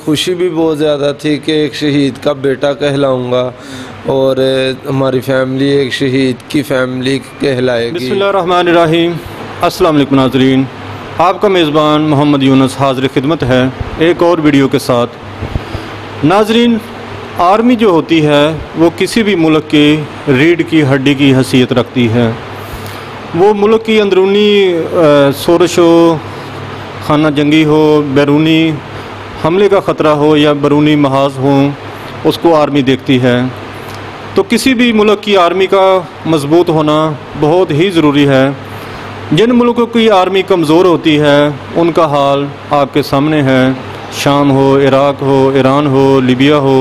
खुशी भी बहुत ज़्यादा थी कि एक शहीद का बेटा कहलाऊँगा और हमारी फैमिली एक शहीद की फैमिली कहलाएगी। बिस्मिल्लाहिर्रहमानिर्रहीम। अस्सलाम वालेकुम नाज़रीन, आपका मेज़बान मोहम्मद यूनुस हाज़िर खिदमत है एक और वीडियो के साथ। नाज़रीन, आर्मी जो होती है वो किसी भी मुल्क की रीढ़ की हड्डी की हैसियत रखती है। वो मुल्क की अंदरूनी सोरश हो, खाना जंगी हो, बैरूनी हमले का ख़तरा हो या बैरूनी महाज हो, उसको आर्मी देखती है। तो किसी भी मुल्क की आर्मी का मजबूत होना बहुत ही ज़रूरी है। जिन मुल्कों की आर्मी कमज़ोर होती है उनका हाल आपके सामने है। शाम हो, इराक़ हो, ईरान हो, लीबिया हो,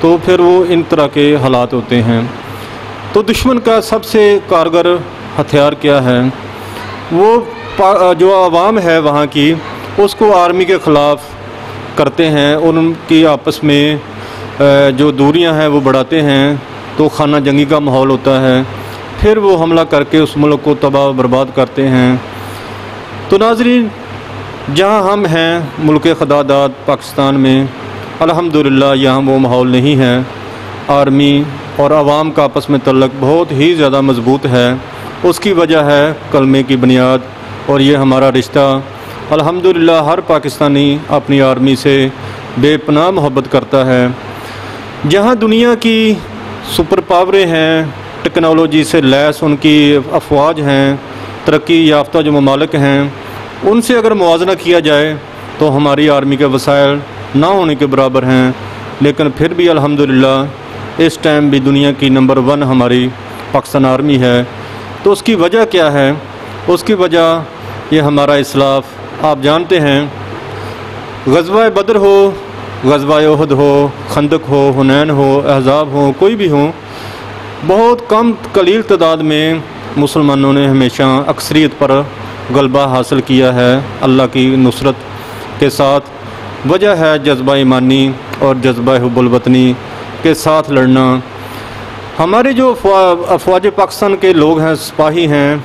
तो फिर वो इन तरह के हालात होते हैं। तो दुश्मन का सबसे कारगर हथियार क्या है? वो जो आवाम है वहाँ की, उसको आर्मी के ख़िलाफ़ करते हैं। उनकी आपस में जो दूरियां हैं वो बढ़ाते हैं, तो खाना जंगी का माहौल होता है। फिर वो हमला करके उस मुल्क को तबाह बर्बाद करते हैं। तो नाज़रीन, जहाँ हम हैं मुल्क खुदादाद पाकिस्तान में, अल्हम्दुलिल्लाह यहाँ वो माहौल नहीं है। आर्मी और आवाम का आपस में तल्लक बहुत ही ज़्यादा मज़बूत है। उसकी वजह है कलमे की बुनियाद, और ये हमारा रिश्ता। अल्हम्दुलिल्लाह हर पाकिस्तानी अपनी आर्मी से बेपनाह मोहब्बत करता है। जहाँ दुनिया की सुपर पावरें हैं, टेक्नोलॉजी से लैस उनकी अफवाज हैं, तरक्की याफ्ता जो ममालिक हैं, उनसे अगर मुवाजना किया जाए तो हमारी आर्मी के वसाइल ना होने के बराबर हैं। लेकिन फिर भी अल्हम्दुलिल्लाह इस टाइम भी दुनिया की नंबर 1 हमारी पाकिस्तान आर्मी है। तो उसकी वजह क्या है? उसकी वजह ये हमारा इस्लाफ। आप जानते हैं, ग़ज़वा बदर हो, ग़ज़वा उहद हो, खंदक हो, हुनैन हो, अहज़ाब हो, कोई भी हो, बहुत कम कलील तादाद में मुसलमानों ने हमेशा अक्सरियत पर गलबा हासिल किया है अल्लाह की नुसरत के साथ। वजह है जज्बा ईमानी और जज्बा हुब्बुल वतनी के साथ लड़ना। हमारे जो अफवाज पाकिस्तान के लोग हैं, सिपाही हैं,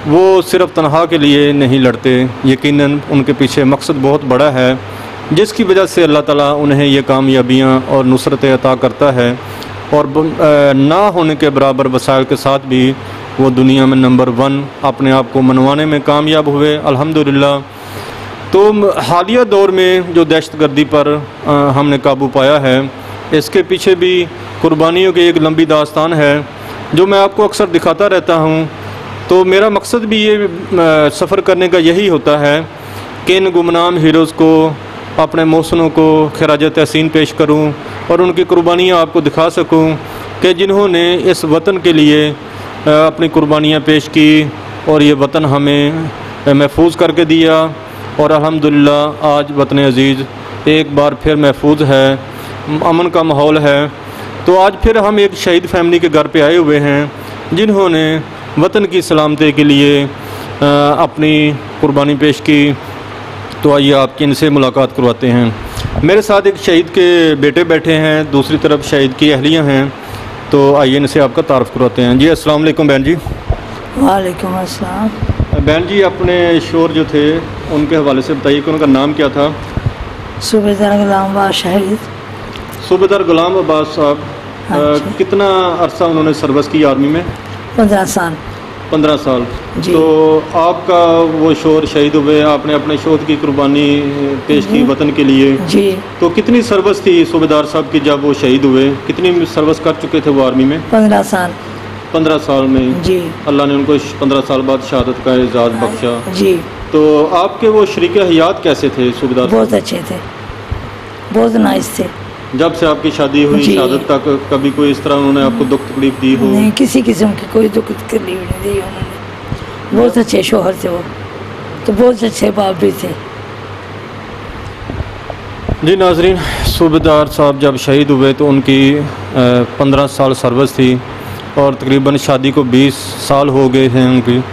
वो सिर्फ़ तनहा के लिए नहीं लड़ते। यकीनन उनके पीछे मकसद बहुत बड़ा है, जिसकी वजह से अल्लाह ताला उन्हें ये कामयाबियाँ और नुसरतें अता करता है। और ना होने के बराबर वसाइल के साथ भी वो दुनिया में नंबर 1 अपने आप को मनवाने में कामयाब हुए अल्हम्दुलिल्लाह। तो हालिया दौर में जो दहशतगर्दी पर हमने काबू पाया है, इसके पीछे भी कुर्बानियों की एक लंबी दास्तान है जो मैं आपको अक्सर दिखाता रहता हूँ। तो मेरा मकसद भी ये सफ़र करने का यही होता है कि इन गुमनाम हीरोज़ को, अपने मोहसिनों को खिराज तहसीन पेश करूं और उनकी कुर्बानियाँ आपको दिखा सकूं कि जिन्होंने इस वतन के लिए अपनी कुर्बानियाँ पेश की और ये वतन हमें महफूज करके दिया। और अल्हम्दुलिल्लाह आज वतन अज़ीज़ एक बार फिर महफूज है, अमन का माहौल है। तो आज फिर हम एक शहीद फैमिली के घर पे आए हुए हैं, जिन्होंने वतन की सलामती के लिए अपनी कुर्बानी पेश की। तो आइए आपकी इनसे मुलाकात करवाते हैं। मेरे साथ एक शहीद के बेटे बैठे हैं, दूसरी तरफ शहीद की अहलियाँ हैं। तो आइए इनसे आपका तारुफ करवाते हैं। जी अस्सलाम वालेकुम बहन जी। वालेकुम अस्सलाम। बहन जी, अपने शोर जो थे उनके हवाले से बताइए कि उनका नाम क्या था? सूबेदार गुलाम अब्बास शहीद। सूबेदार गुलाम अब्बास साहब, कितना अरसा उन्होंने सर्विस की आर्मी में? 15 साल। 15 साल। जी। तो आपका वो शोर शहीद हुए, आपने अपने शोर की कुर्बानी पेश की वतन के लिए। जी। तो कितनी सर्विस थी सूबेदार साहब की जब वो शहीद हुए? कितनी सर्विस कर चुके थे वो आर्मी में? 15 साल। 15 साल में जी। अल्लाह ने उनको 15 साल बाद शहादत का एजाज़ बख्शा। जी। तो आपके वो शरीक हयात कैसे थे सूबेदार? बहुत अच्छे थे, बहुत नाइस थे। जब से आपकी शादी हुई शहादत तक कभी कोई इस तरह उन्होंने आपको दुख तकलीफ दी हो? नहीं, किसी किस्म की कोई दुख तकलीफ नहीं दी उन्होंने। बहुत अच्छे शोहर थे वो, तो बहुत अच्छे बाप भी थे। जी नाजरीन, सूबेदार साहब जब शहीद हुए तो उनकी 15 साल सर्विस थी और तकरीबन शादी को 20 साल हो गए हैं उनकी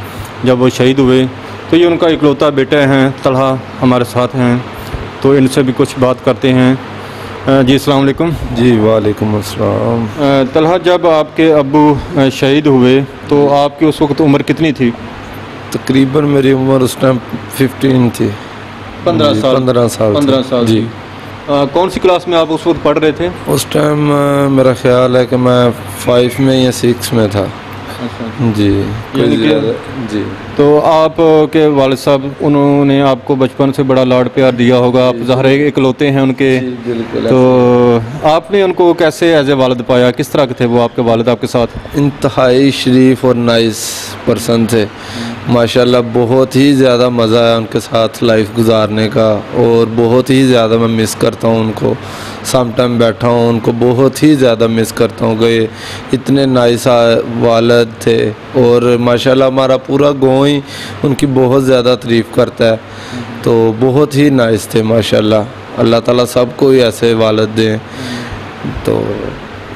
जब वो शहीद हुए। तो ये उनका इकलौता बेटा हैं तलहा हमारे साथ हैं, तो इनसे भी कुछ बात करते हैं। जी अस्सलाम वालेकुम। जी वालेकुम अस्सलाम। तलहा, जब आपके अब्बू शहीद हुए तो आपकी उस वक्त उम्र कितनी थी? तकरीबन मेरी उम्र उस टाइम 15 थी। 15 साल। 15 साल। 15 साल जी। कौन सी क्लास में आप उस वक्त पढ़ रहे थे? उस टाइम मेरा ख्याल है कि मैं 5 में या 6 में था। जी यानी कि जी। तो आप के वालिद साहब उन्होंने आपको बचपन से बड़ा लाड प्यार दिया होगा, आप ज़ाहिर है इकलौते हैं उनके। जी बिल्कुल। तो आपने उनको कैसे एज ए वालिद पाया, किस तरह के थे वो आपके वालिद आपके साथ? इंतहाई शरीफ और नाइस पर्सन थे माशाल्लाह। बहुत ही ज़्यादा मज़ा आया उनके साथ लाइफ गुजारने का, और बहुत ही ज़्यादा मैं मिस करता हूँ उनको। सम टाइम बैठा हूँ उनको बहुत ही ज़्यादा मिस करता हूँ कि इतने नाइस वालिद थे, और माशाल्लाह हमारा पूरा गाँव ही उनकी बहुत ज़्यादा तारीफ़ करता है। तो बहुत ही नाइस थे माशाल्लाह। अल्लाह ताला सबको ही ऐसे वालिद दें। तो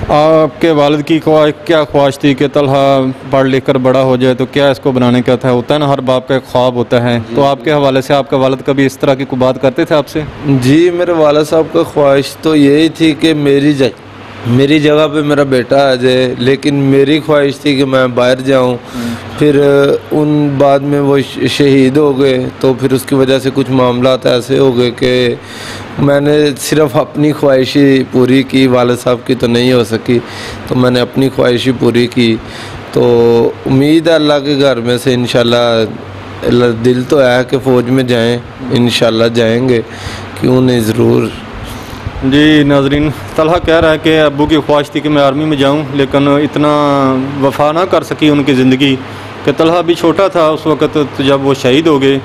आपके वालिद की क्या ख्वाहिश थी कि तलहा पढ़ लिख कर बड़ा हो जाए, तो क्या इसको बनाने का था? होता है ना, हर बाप का एक ख्वाब होता है। तो आपके हवाले से आपका वालिद कभी इस तरह की कोई बात करते थे आपसे? जी, मेरे वाला साहब का ख्वाहिश तो यही थी कि मेरी जगह पे मेरा बेटा आ जाए, लेकिन मेरी ख्वाहिश थी कि मैं बाहर जाऊं। फिर उन बाद में वो शहीद हो गए, तो फिर उसकी वजह से कुछ मामलात ऐसे हो गए कि मैंने सिर्फ अपनी ख्वाहिश ही पूरी की, वाले साहब की तो नहीं हो सकी। तो मैंने अपनी ख्वाहिश ही पूरी की। तो उम्मीद है अल्लाह के घर में से इंशाल्लाह, दिल तो है कि फ़ौज में जाएं, इंशाल्लाह जाएंगे, क्यों नहीं, ज़रूर। जी नाजरीन, तलहा कह रहा है कि अब्बू की ख्वाहिश थी कि मैं आर्मी में जाऊं, लेकिन इतना वफा ना कर सकी उनकी ज़िंदगी कि तलहा भी छोटा था उस वक़्त, तो जब वो शहीद हो गए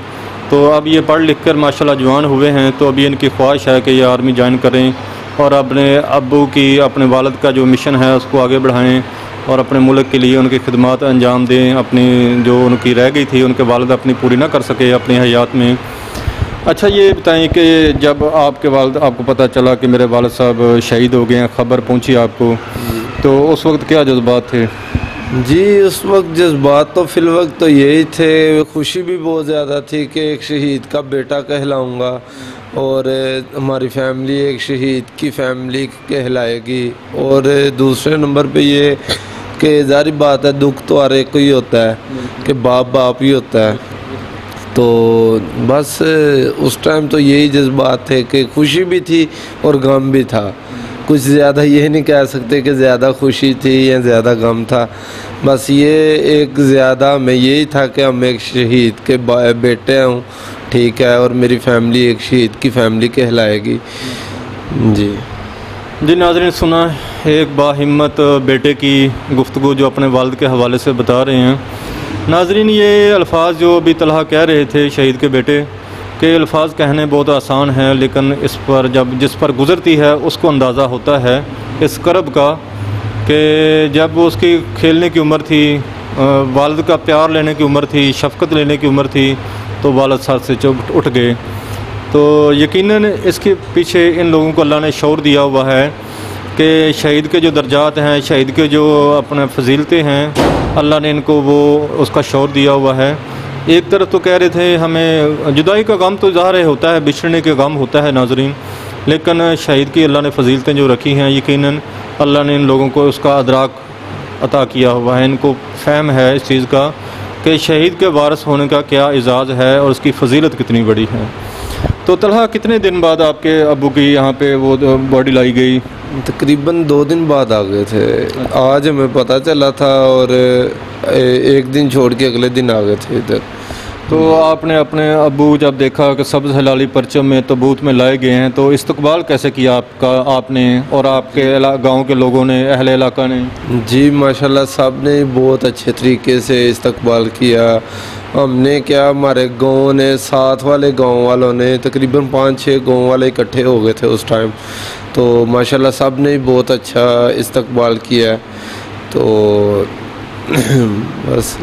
तो अब ये पढ़ लिख कर माशाल्लाह जवान हुए हैं। तो अभी इनकी ख्वाहिश है कि ये आर्मी ज्वाइन करें और अपने अब्बू की, अपने वालिद का जो मिशन है उसको आगे बढ़ाएँ और अपने मुल्क के लिए उनकी खिदमत अंजाम दें। अपनी जो उनकी रह गई थी, उनके वालिद अपनी पूरी ना कर सके अपनी हयात में। अच्छा, ये बताएं कि जब आपके वालिद, आपको पता चला कि मेरे वालिद साहब शहीद हो गए हैं, ख़बर पहुंची आपको, तो उस वक्त क्या जज्बात थे? जी, उस वक्त जज्बात तो फिल वक्त तो यही थे, खुशी भी बहुत ज़्यादा थी कि एक शहीद का बेटा कहलाऊँगा, और हमारी फैमिली एक शहीद की फैमिली कहलाएगी। और दूसरे नंबर पे ये कि ज़ाहिर बात है, दुख तो हर एक को ही होता है कि बाप ही होता है। तो बस उस टाइम तो यही जज्बात थे कि खुशी भी थी और गम भी था। कुछ ज़्यादा ये नहीं कह सकते कि ज़्यादा खुशी थी या ज़्यादा गम था। बस ये एक ज़्यादा में यही था कि हम एक शहीद के बेटे हूँ, ठीक है, और मेरी फैमिली एक शहीद की फैमिली कहलाएगी। जी नाज़रीन, सुना एक बाहिम्मत बेटे की गुफ्तगू जो अपने वालिद के हवाले से बता रहे हैं। नाज़रीन, ये अल्फाज जो अभी तलहा कह रहे थे शहीद के बेटे के, अल्फाज कहने बहुत आसान हैं, लेकिन इस पर जब जिस पर गुज़रती है उसको अंदाज़ा होता है इस करब का कि जब वो उसकी खेलने की उम्र थी, वालिद का प्यार लेने की उम्र थी, शफ़क़त लेने की उम्र थी, तो वालिद साथ से उठ गए। तो यकीनन इसके पीछे इन लोगों को अल्लाह ने शौर दिया हुआ है कि शहीद के जो दर्जात हैं, शहीद के जो अपने फजीलतें हैं, अल्लाह ने इनको वो उसका शौर दिया हुआ है। एक तरफ तो कह रहे थे हमें जुदाई का गम तो ज़ाहिर होता है, बिछड़ने के गम होता है नाज़रीन, लेकिन शहीद की अल्लाह ने फजीलतें जो रखी हैं, यकीनन अल्लाह ने इन लोगों को उसका अदराक अता किया हुआ है। इनको फ़हम है इस चीज़ का कि शहीद के वारिस होने का क्या एजाज़ है और उसकी फजीलत कितनी बड़ी है। तो तलहा, कितने दिन बाद आपके अब्बू की यहाँ पे वो बॉडी लाई गई? तकरीबन 2 दिन बाद आ गए थे। आज हमें पता चला था और एक दिन छोड़ के अगले दिन आ गए थे इधर। तो आपने अपने अब्बू जब देखा कि सब्ज़ हलाली परचम में तबूत में लाए गए हैं, तो इस्तकबाल कैसे किया आपने और आपके गांव के लोगों ने, अहले इलाका ने? जी माशाल्लाह, सब ने बहुत अच्छे तरीके से इस्तकबाल किया। हमने क्या, हमारे गांव ने, साथ वाले गांव वालों ने, तकरीबन 5-6 गांव वाले इकट्ठे हो गए थे उस टाइम। तो माशाल्लाह सब ने बहुत अच्छा इस्तकबाल किया। तो बस।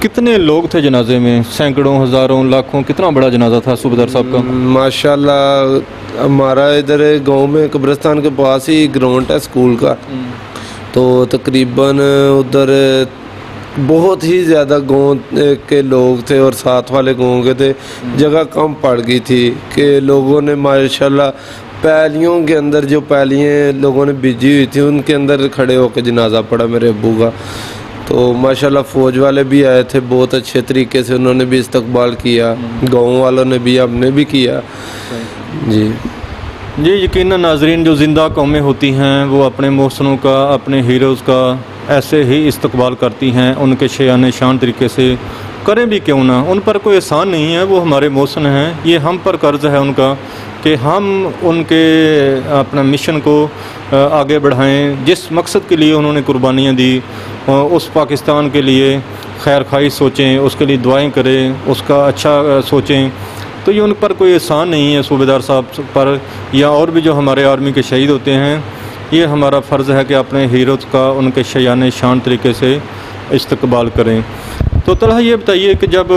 कितने लोग थे जनाजे में? सैकड़ों, हज़ारों, लाखों? कितना बड़ा जनाजा था सूबेदार साहब का? माशाल्लाह हमारा इधर गांव में कब्रिस्तान के पास ही ग्राउंड है स्कूल का, तो तकरीबन उधर बहुत ही ज़्यादा गांव के लोग थे और साथ वाले गांव के थे। जगह कम पड़ गई थी कि लोगों ने माशाल्लाह पैलियों के अंदर, जो पैलियाँ लोगों ने बीजी हुई थी, उनके अंदर खड़े होकर जनाजा पड़ा मेरे अब्बू का। तो माशाल्लाह फ़ौज वाले भी आए थे, बहुत अच्छे तरीके से उन्होंने भी इस्तकबाल किया, गाँव वालों ने भी, हमने भी किया। जी जी यकीनन नाजरीन, जो ज़िंदा कौमें होती हैं वो अपने मोहसनों का, अपने हीरोज़ का ऐसे ही इस्तकबाल करती हैं, उनके शान शान तरीके से करें भी क्यों ना। उन पर कोई एहसान नहीं है, वो हमारे मोहसन हैं। ये हम पर कर्ज़ है उनका कि हम उनके अपना मिशन को आगे बढ़ाएं। जिस मकसद के लिए उन्होंने कुर्बानियाँ दी, उस पाकिस्तान के लिए खैर खाई सोचें, उसके लिए दुआएं करें, उसका अच्छा सोचें। तो ये उन पर कोई एहसान नहीं है सूबेदार साहब पर, या और भी जो हमारे आर्मी के शहीद होते हैं। ये हमारा फ़र्ज़ है कि अपने हीरोज़ का उनके शान शान तरीके से इस्तकबाल करें। तो तलहा ये बताइए कि जब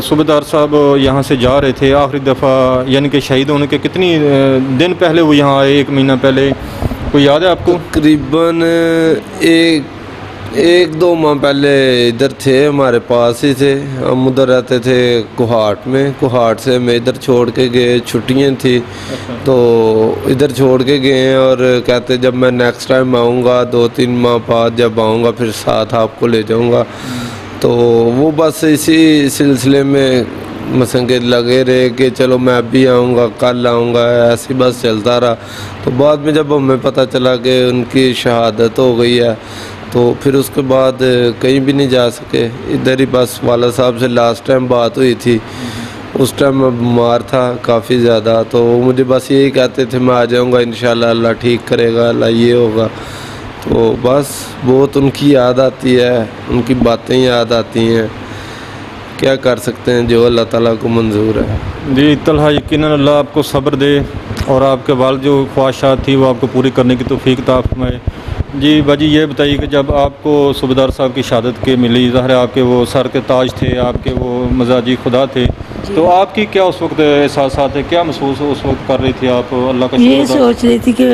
सूबेदार साहब यहाँ से जा रहे थे आखिरी दफ़ा, यानी कि शहीद होने के कितनी दिन पहले वो यहाँ आए, 1 महीना पहले, कोई याद है आपको? तकरीबन एक दो माह पहले इधर थे, हमारे पास ही थे। हम उधर रहते थे कोहाट में। कोहाट से मैं इधर छोड़ के गए, छुट्टियाँ थी तो इधर छोड़ के गए और कहते जब मैं नेक्स्ट टाइम आऊँगा 2-3 माह बाद जब आऊँगा फिर साथ आपको ले जाऊँगा। तो वो बस इसी सिलसिले में मसंगे लगे रहे कि चलो मैं अभी आऊँगा, कल आऊँगा, ऐसी बस चलता रहा। तो बाद में जब हमें पता चला कि उनकी शहादत हो गई है तो फिर उसके बाद कहीं भी नहीं जा सके। इधर ही बस वाला साहब से लास्ट टाइम बात हुई थी। उस टाइम मैं बीमार था काफ़ी ज़्यादा, तो मुझे बस यही कहते थे मैं आ जाऊँगा इंशाल्लाह, अल्लाह ठीक करेगा, अल्लाह ये होगा। तो बस बहुत उनकी याद आती है, उनकी बातें याद आती हैं। क्या कर सकते हैं, जो अल्लाह ताला को मंजूर है। जी तलहा, यकीनन अल्लाह आपको सब्र दे और आपके वाल जो ख्वाहिशात थी वो आपको पूरी करने की तौफीक अता फरमाए। जी बाजी ये बताइए कि जब आपको सूबेदार साहब की शहादत के मिली, ज़ाहिर है आपके वो सर के ताज थे, आपके वो मजाजी खुदा थे, तो आपकी क्या उस वक्त एहसासात है, क्या महसूस उस वक्त कर रही थी आप? अल्लाह का ये सोच रही थी कि